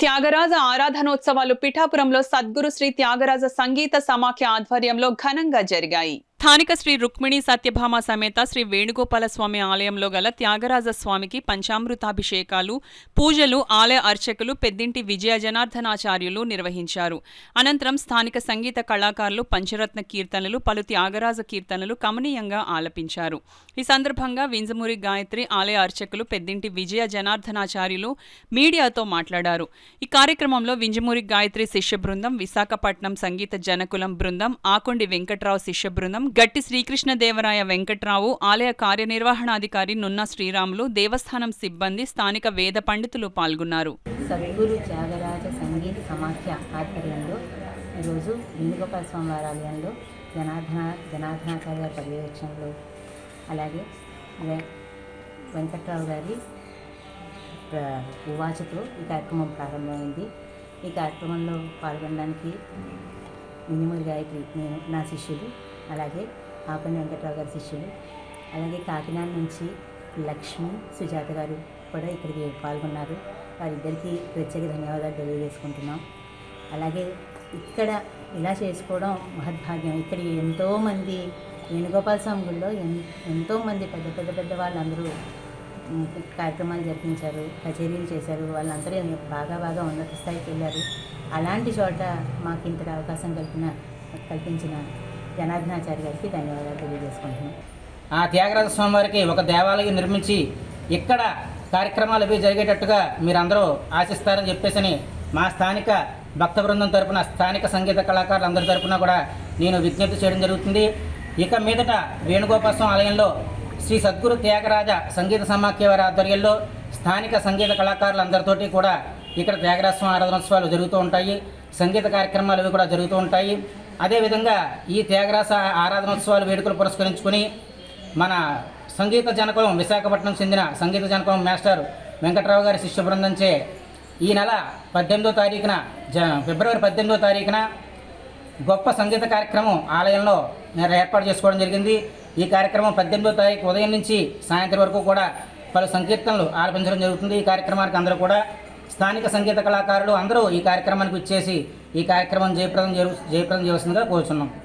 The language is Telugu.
త్యాగరాజ ఆరాధనోత్సవాలు పిఠాపురంలో సద్గురు శ్రీ త్యాగరాజ సంగీత సమాఖ్య ఆధ్వర్యంలో ఘనంగా జరిగాయి. స్థానిక శ్రీ రుక్మిణి సత్యభామ సమేత శ్రీ వేణుగోపాల స్వామి ఆలయంలో గల త్యాగరాజ స్వామికి పంచామృతాభిషేకాలు, పూజలు ఆలయ అర్చకులు పెద్దింటి విజయ జనార్దనాచార్యులు నిర్వహించారు. అనంతరం స్థానిక సంగీత కళాకారులు పంచరత్న కీర్తనలు, పలు త్యాగరాజ కీర్తనలు కమనీయంగా ఆలపించారు. ఈ సందర్భంగా వింజమూరి గాయత్రి ఆలయ అర్చకులు పెద్దింటి విజయ జనార్దనాచార్యులు మీడియాతో మాట్లాడారు. ఈ కార్యక్రమంలో వింజమూరి గాయత్రి శిష్య బృందం, విశాఖపట్నం సంగీత జనకులం బృందం, ఆకొండి వెంకట్రావు శిష్య బృందం, గట్టి శ్రీకృష్ణదేవరాయ వెంకట్రావు, ఆలయ కార్యనిర్వహణాధికారి నున్న శ్రీరాములు, దేవస్థానం సిబ్బంది, స్థానిక వేద పండితులు పాల్గొన్నారు. సద్గురు త్యాగరాజ సంగీత సమాఖ్య ఆధ్వర్యంలో ఈరోజు వేణుగోపాల స్వామి వారి ఆలయంలో జనార్దనాచార్య గారి పర్యవేక్షణలో, అలాగే వెంకట్రావు గారి ఉవాచతో ఈ కార్యక్రమం ప్రారంభమైంది. ఈ కార్యక్రమంలో పాల్గొనడానికి వింజమూరి గాయత్రి నేను నా శిష్యులు, అలాగే ఆకొండి వెంకట్రావు గారి శిష్యులు, అలాగే కాకినాడ నుంచి లక్ష్మి, సుజాత గారు కూడా ఇక్కడికి పాల్గొన్నారు. వారిద్దరికీ ప్రత్యేక ధన్యవాదాలు తెలియజేసుకుంటున్నాం. అలాగే ఇక్కడ ఇలా చేసుకోవడం మహద్భాగ్యం. ఇక్కడ ఎంతోమంది వేణుగోపాల స్వామి గుడిలో ఎంతోమంది పెద్ద వాళ్ళందరూ కార్యక్రమాలు జరిపించారు, కచేరీలు చేశారు. వాళ్ళందరూ బాగా ఉన్నత స్థాయికి వెళ్ళారు. అలాంటి చోట మాకు ఇంత అవకాశం కల్పించిన జనార్దనాచార్య గారికి ధన్యవాదాలు తెలియజేసుకుంటున్నాం. ఆ త్యాగరాజ స్వామి వారికి ఒక దేవాలయం నిర్మించి ఇక్కడ కార్యక్రమాలు అవి జరిగేటట్టుగా మీరందరూ ఆశిస్తారని చెప్పేసి మా స్థానిక భక్త బృందం తరపున, స్థానిక సంగీత కళాకారులందరి తరపున కూడా నేను విజ్ఞప్తి చేయడం జరుగుతుంది. ఇక మీదట వేణుగోపాల స్వామి ఆలయంలో శ్రీ సద్గురు త్యాగరాజ సంగీత సమాఖ్య వారి ఆధ్వర్యంలో స్థానిక సంగీత కళాకారులందరితోటి కూడా ఇక్కడ త్యాగరాజ స్వామి ఆరాధనోత్సవాలు జరుగుతూ ఉంటాయి. సంగీత కార్యక్రమాలు అవి కూడా జరుగుతూ ఉంటాయి. అదేవిధంగా ఈ త్యాగరాజ ఆరాధనోత్సవాలు వేడుకలు పురస్కరించుకొని మన సంగీత జనకులం, విశాఖపట్నం చెందిన సంగీత జనకులం మాస్టర్ వెంకట్రావు గారి శిష్య బృందంచే ఈ నెల 18వ తారీఖున ఫిబ్రవరి 18వ తారీఖున గొప్ప సంగీత కార్యక్రమం ఆలయంలో ఏర్పాటు చేసుకోవడం జరిగింది. ఈ కార్యక్రమం 18వ తారీఖు ఉదయం నుంచి సాయంత్రం వరకు కూడా పలు సంకీర్తనలు ఆలపించడం జరుగుతుంది. ఈ కార్యక్రమానికి అందరూ కూడా స్థానిక సంగీత కళాకారులు అందరూ ఈ కార్యక్రమానికి ఇచ్చేసి ఈ కార్యక్రమం జయప్రదం చేయవలసిందిగా కోరుచున్నాం.